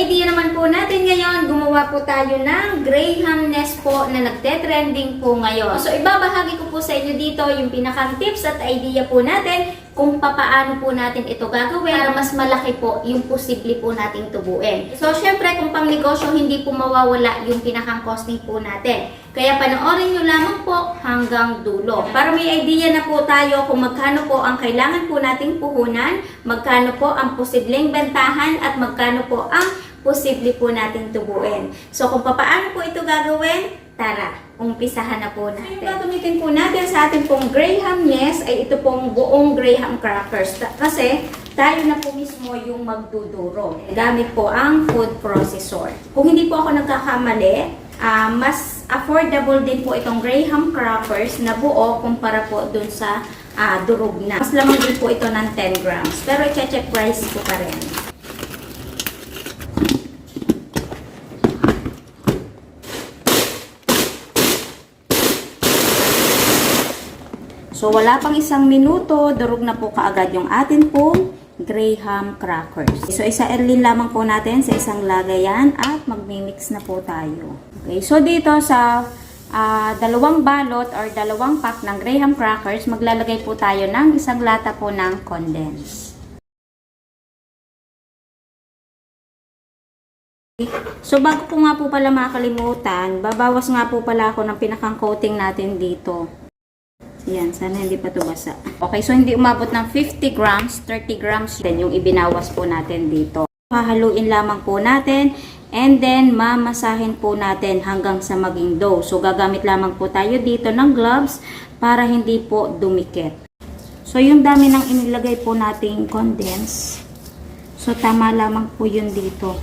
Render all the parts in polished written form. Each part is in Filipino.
idea naman po natin ngayon, gumawa po tayo ng Graham nest po na nagte-trending po ngayon. So ibabahagi ko po sa inyo dito yung pinakang tips at idea po natin kung papaano po natin ito gagawin para mas malaki po yung posible po nating tubuin. So syempre kung pang negosyo, hindi po mawawala yung pinakang costing po natin. Kaya panoorin nyo lamang po hanggang dulo. Para may idea na po tayo kung magkano po ang kailangan po nating puhunan, magkano po ang posibleng bentahan at magkano po ang posible po nating tubuin. So kung papaano po ito gagawin, tara, umpisahan na po natin. Yung gagamitin po natin sa ating pong Graham nest ay ito pong buong Graham crackers. Kasi tayo na po mismo yung magduduro. Gamit po ang food processor. Kung hindi po ako nagkakamali, mas affordable din po itong Graham crackers na buo kumpara po dun sa durog na. Mas lamang din po ito ng 10 grams. Pero i-check price ko pa rin. So, wala pang isang minuto, durog na po kaagad yung atin pong Graham crackers. So, isa-erlin lamang po natin sa isang lagayan at magmimix na po tayo. Okay, so dito sa dalawang balot or dalawang pack ng Graham crackers, maglalagay po tayo ng isang lata po ng condense. So, bago po nga po pala makalimutan, babawas nga po pala ako ng pinakang coating natin dito. Yan, sana hindi pa ito basa. Okay, so hindi umabot ng 50 grams, 30 grams din yung ibinawas po natin dito. Hahaluin lamang po natin and then mamasahin po natin hanggang sa maging dough. So gagamit lamang po tayo dito ng gloves para hindi po dumikit. So yung dami ng inilagay po nating condense. So tama lamang po yun dito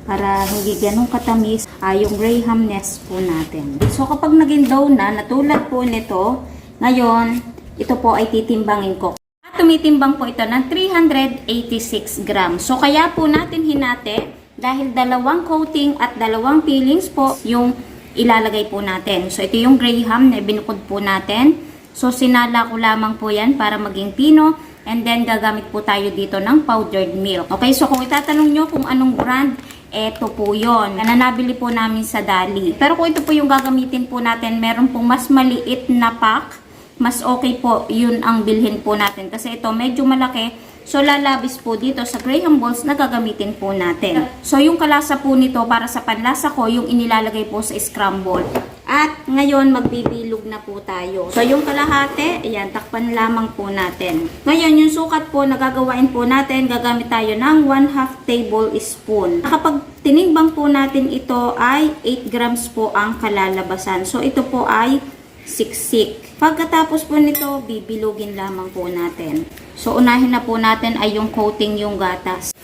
para hindi ganun katamis yung Graham nest po natin. So kapag naging dough na, natulad po nito, ngayon, ito po ay titimbangin ko. At tumitimbang po ito ng 386 grams. So, kaya po natin hinati dahil dalawang coating at dalawang peelings po yung ilalagay po natin. So, ito yung Graham na binukod po natin. So, sinala ko lamang po yan para maging pino. And then, gagamit po tayo dito ng powdered milk. Okay, so kung itatanong nyo kung anong brand, eto po yun. Nanabili po namin sa Dali. Pero kung ito po yung gagamitin po natin, meron pong mas maliit na pack. Mas okay po yun ang bilhin po natin. Kasi ito medyo malaki. So lalabis po dito sa Graham balls na gagamitin po natin. So yung kalasa po nito para sa panlasa ko, yung inilalagay po sa scramble. At ngayon magbibilog na po tayo. So yung kalahati, ayan, takpan lamang po natin. Ngayon yung sukat po na gagawain po natin, gagamit tayo ng 1/2 tablespoon. Kapag tinimbang po natin ito ay 8 grams po ang kalalabasan. So ito po ay siksik. Pagkatapos po nito, bibilugin lamang po natin. So, unahin na po natin ay yung coating yung gatas.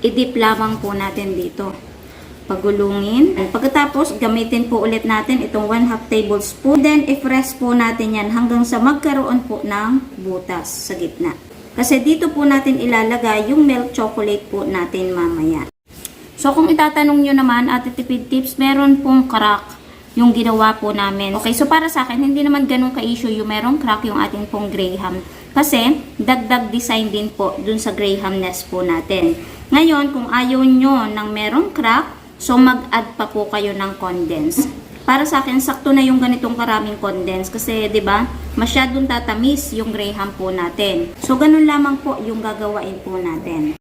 I-dip lamang po natin dito. Pagulungin. Pagkatapos, gamitin po ulit natin itong 1/2 tablespoon. Then, i-press po natin yan hanggang sa magkaroon po ng butas sa gitna. Kasi dito po natin ilalagay yung milk chocolate po natin mamaya. So, kung itatanong nyo naman, Ate Tipid Tips, meron pong crack yung ginawa po namin. Okay, so para sa akin, hindi naman ganun ka-issue yung merong crack yung ating pong Graham. Kasi, dagdag design din po dun sa Graham nest po natin. Ngayon, kung ayaw nyo ng merong crack, so mag-add pa po kayo ng condense. Para sa akin, sakto na yung ganitong karaming condense. Kasi, di ba, masyadong tatamis yung Graham po natin. So, ganun lamang po yung gagawain po natin.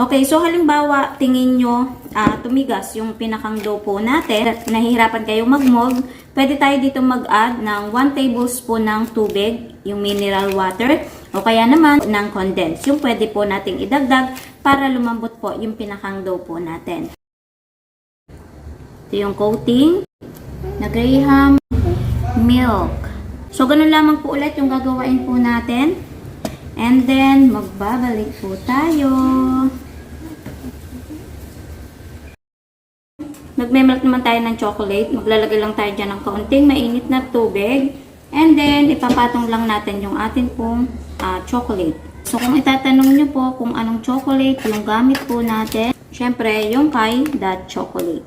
Okay, so halimbawa, tingin nyo tumigas yung pinakang dough po natin, nahihirapan kayo mag-mold, pwede tayo dito mag-add ng 1 tablespoon ng tubig, yung mineral water, o kaya naman ng condense. Yung pwede po nating idagdag para lumambot po yung pinakang dough po natin. Ito yung coating na Graham milk. So, ganun lamang po ulit yung gagawain po natin. And then, magbabalik po tayo. Magme-melt naman tayo ng chocolate. Maglalagay lang tayo dyan ng kaunting mainit na tubig. And then, ipapatong lang natin yung atin pong chocolate. So, kung itatanong nyo po kung anong chocolate yung gamit po natin, syempre, yung kay That Chocolate.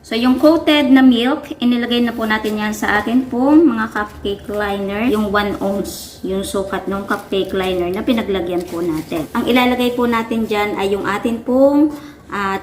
So, yung coated na milk, inilagay na po natin yan sa atin pong mga cupcake liner. Yung 1 ounce, yung sukat ng cupcake liner na pinaglagyan po natin. Ang ilalagay po natin dyan ay yung atin pong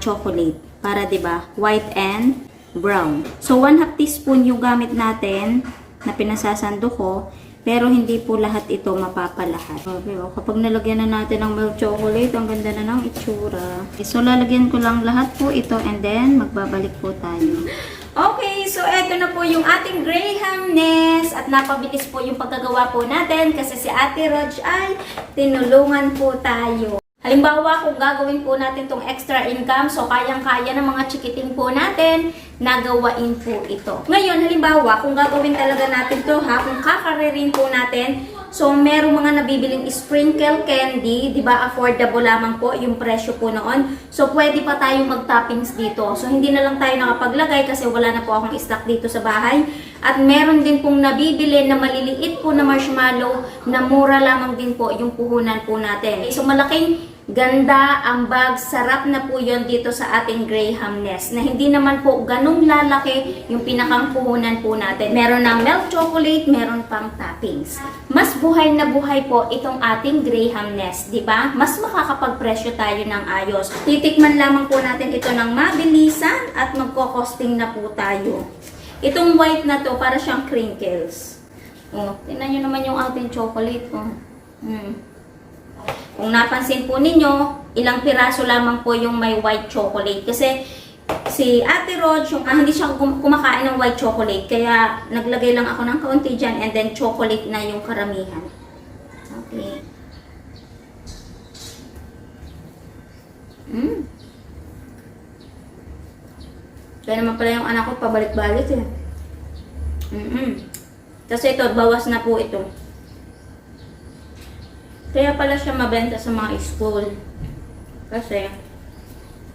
chocolate. Para, diba, white and brown. So, 1/2 teaspoon yung gamit natin na pinasasando ko. Pero hindi po lahat ito mapapalahat. Okay, kapag nalagyan na natin ng milk chocolate, ang ganda na ng itsura. Okay, so lalagyan ko lang lahat po ito and then magbabalik po tayo. Okay, so eto na po yung ating Graham Nest at napabilis po yung pagkagawa po natin kasi si Ate Rog ay tinulungan po tayo. Halimbawa, kung gagawin po natin tong extra income, so kayang-kaya ng mga chikiting po natin, nagawain po ito. Ngayon, halimbawa, kung gagawin talaga natin to ha, kung kakaririn po natin, so merong mga nabibiling sprinkle candy, di ba, affordable lamang po yung presyo po noon. So pwede pa tayong mag-toppings dito. So hindi na lang tayo nakapaglagay kasi wala na po akong stock dito sa bahay. At meron din pong nabibili na maliliit po na marshmallow na mura lamang din po yung puhunan po natin. So malaking ganda ang bag, sarap na po yon dito sa ating Graham Nest na hindi naman po ganong lalaki yung pinakang puhunan po natin. Meron ng milk chocolate, meron pang toppings. Mas buhay na buhay po itong ating Graham Nest, di ba? Mas makakapagpresyo tayo ng ayos. Titikman lamang po natin ito ng mabilisan at magko-costing na po tayo. Itong white na to, para siyang crinkles. Oh, tingnan nyo naman yung ating chocolate. Oh. Kung napansin po ninyo, ilang piraso lamang po yung may white chocolate. Kasi si Ate Rog, hindi siya kumakain ng white chocolate. Kaya naglagay lang ako ng kaunti dyan and then chocolate na yung karamihan. Okay. Kaya naman pala yung anak ko pabalik-balik eh. Kasi ito, bawas na po ito. Kaya pala siya mabenta sa mga school. Kasi,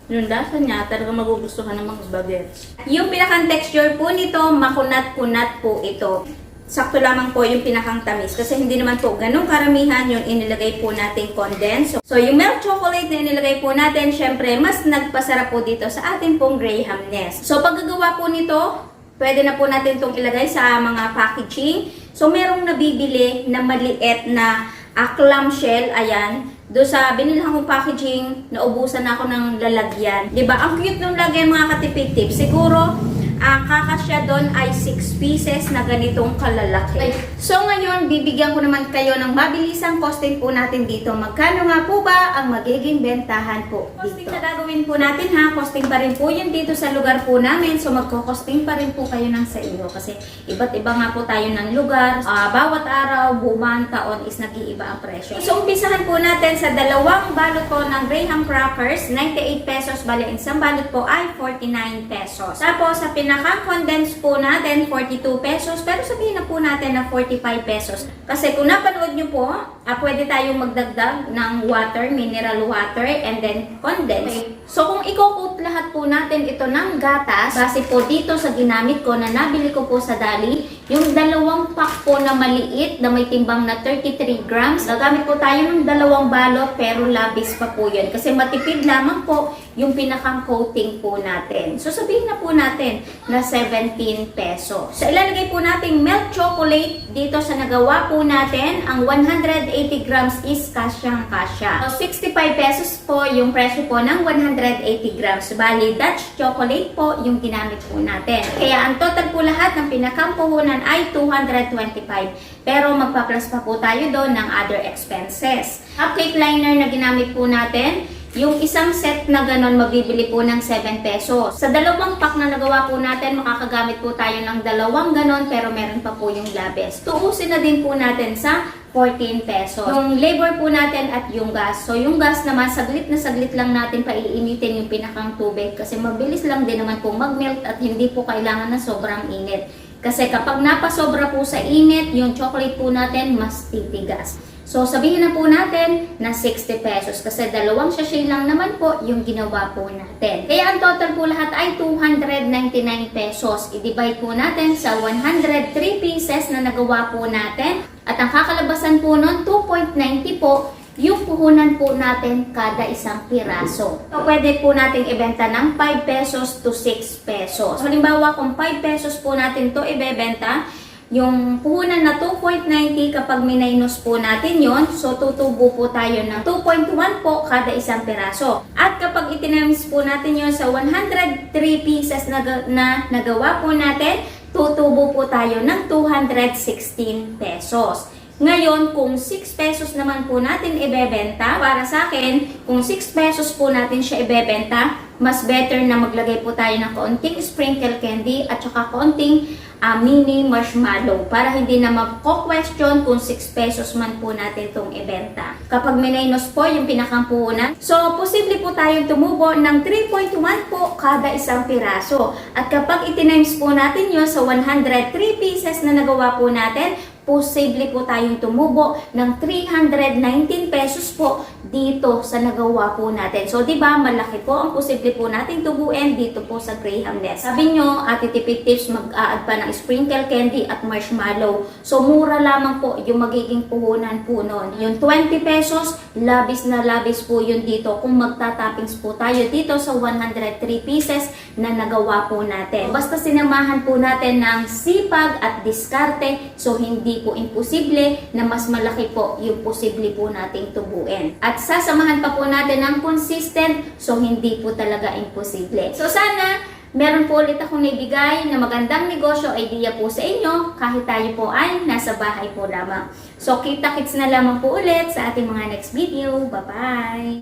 yung lasa niya, talaga magugustuhan ng mga bagets. Yung pinakang texture po nito, makunat-kunat po ito. Sakto lamang po yung pinakang tamis. Kasi hindi naman po ganun karamihan yung inilagay po natin condensed. So, yung milk chocolate na inilagay po natin, syempre, mas nagpasarap po dito sa ating pong Graham Nest. So, paggagawa po nito, pwede na po natin itong ilagay sa mga packaging. So, merong nabibili na maliit na clamshell, ayan. Doon sa binilang kong packaging, naubusan ako ng lalagyan. Diba? Ang cute ng lagyan mga katipid-tip. Siguro, kakasya doon ay 6 pieces na ganitong kalalaki. So ngayon, bibigyan ko naman kayo ng mabilisang costing po natin dito. Magkano nga po ba ang magiging bentahan po dito? Costing na gagawin po natin ha, costing pa rin po yun dito sa lugar po namin. So magko-costing pa rin po kayo ng sa inyo. Kasi iba't iba nga po tayo ng lugar. Bawat araw, buwan, taon is nag-iiba ang presyo. So umpisahan po natin sa dalawang balot po ng Graham crackers, 98 pesos. Bali, isang balot po ay 49 pesos. Tapos sa pinaka-condense po natin, 42 pesos. Pero sabihin na po natin na 45 pesos. Kasi kung napanood nyo po, pwede tayong magdagdag ng water, mineral water, and then condense. Okay. So kung i-coat lahat po natin ito ng gatas, base po dito sa ginamit ko na nabili ko po sa Dali, yung dalawang pack po na maliit na may timbang na 33 grams, gagamit po tayo ng dalawang balot pero labis pa po yun. Kasi matipid lamang po yung pinakang coating po natin. So sabihin na po natin na 17 pesos. So ilalagay po natin milk chocolate dito sa nagawa po natin. Ang 180 grams is kasyang-kasya. So 65 pesos po yung presyo po ng 180 grams. Bali, Dutch chocolate po yung ginamit po natin. Kaya ang total po lahat ng pinakang puhunan ay 225. Pero magpa-plus pa po tayo doon ng other expenses. Cupcake liner na ginamit po natin, yung isang set na ganon mabibili po ng 7 pesos. Sa dalawang pack na nagawa po natin, makakagamit po tayo ng dalawang ganon pero meron pa po yung labis. Tuusin na din po natin sa 14 pesos. Yung labor po natin at yung gas. So yung gas naman, saglit na saglit lang natin paiinitin yung pinakang tubig kasi mabilis lang din naman po mag-melt at hindi po kailangan na sobrang init. Kasi kapag napasobra po sa init, yung chocolate po natin mas titigas. So, sabihin na po natin na 60 pesos kasi dalawang sachet lang naman po yung ginawa po natin. Kaya ang total po lahat ay 299 pesos. I-divide po natin sa 103 pieces na nagawa po natin. At ang kakalabasan po nun, 2.90 po yung puhunan po natin kada isang piraso. So, pwede po natin ibenta ng 5 pesos to 6 pesos. Halimbawa, kung 5 pesos po natin to ibebenta, yung puhunan na 2.90 kapag minus po natin yon, so tutubo po tayo ng 2.1 po kada isang piraso. At kapag itinamis po natin yon sa 103 pieces na nagawa po natin, tutubo po tayo ng 216 pesos. Ngayon, kung 6 pesos naman po natin ibebenta, para sa akin, kung 6 pesos po natin siya ibebenta, mas better na maglagay po tayo ng kaunting sprinkle candy at saka kaunting mini marshmallow para hindi na mako-question kung 6 pesos man po natin itong ibenta. Kapag minus po yung pinakampuhunan, so posible po tayong tumubo ng 3.1 po kada isang piraso. At kapag itinimes po natin yun sa 103 pieces na nagawa po natin, posible po tayong tumubo ng 319 pesos po dito sa nagawa po natin. So, di ba malaki po ang posible po nating tubuin dito po sa Graham Nest. Sabi nyo, Ate Tipid Tips, mag-a-add pa ng sprinkle candy at marshmallow. So, mura lamang po yung magiging puhunan po nun. Yung 20 pesos, labis na labis po yun dito kung magtatoppings po tayo dito sa 103 pieces na nagawa po natin. Basta sinamahan po natin ng sipag at diskarte, so hindi po imposible na mas malaki po yung posible po nating tubuin. At sasamahan pa po natin ng consistent, so hindi po talaga imposible. So sana meron po ulit akong naibigay na magandang negosyo idea po sa inyo kahit tayo po ay nasa bahay po lamang. So kita-kits na lamang po ulit sa ating mga next video. Bye-bye!